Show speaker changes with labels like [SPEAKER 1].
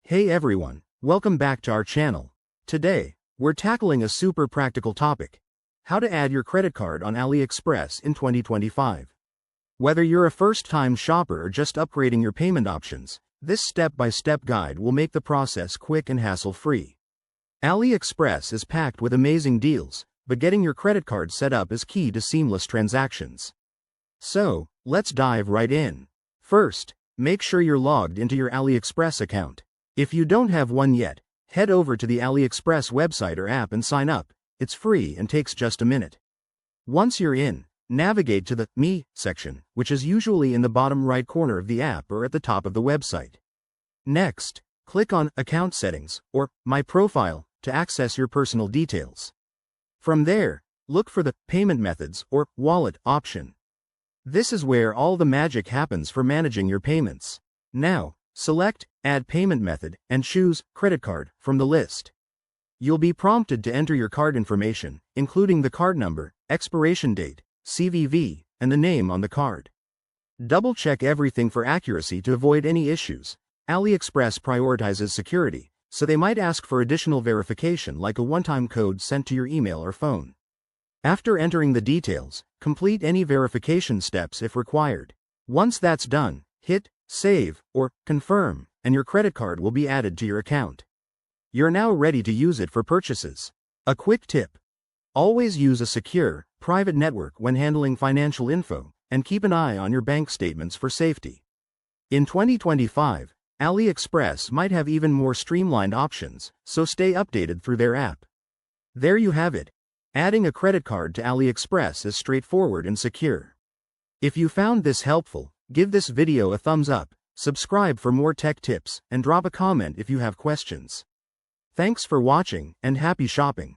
[SPEAKER 1] Hey everyone, welcome back to our channel. Today, we're tackling a super practical topic: how to add your credit card on AliExpress in 2025. Whether you're a first-time shopper or just upgrading your payment options, this step-by-step guide will make the process quick and hassle-free. AliExpress is packed with amazing deals, but getting your credit card set up is key to seamless transactions. So, let's dive right in. First, make sure you're logged into your AliExpress account. If you don't have one yet, head over to the AliExpress website or app and sign up. It's free and takes just a minute. Once you're in, navigate to the Me section, which is usually in the bottom right corner of the app or at the top of the website. Next, click on Account Settings or My Profile to access your personal details. From there, look for the Payment Methods or Wallet option. This is where all the magic happens for managing your payments. Now, select Add Payment Method and choose Credit Card from the list. You'll be prompted to enter your card information, including the card number, expiration date, CVV, and the name on the card. Double-check everything for accuracy to avoid any issues. AliExpress prioritizes security, so they might ask for additional verification like a one-time code sent to your email or phone. After entering the details, complete any verification steps if required. Once that's done, hit Save or Confirm, and your credit card will be added to your account. You're now ready to use it for purchases. A quick tip: always use a secure, private network when handling financial info, and keep an eye on your bank statements for safety. In 2025, AliExpress might have even more streamlined options, so stay updated through their app. There you have it. Adding a credit card to AliExpress is straightforward and secure. If you found this helpful, give this video a thumbs up, subscribe for more tech tips, and drop a comment if you have questions. Thanks for watching, and happy shopping.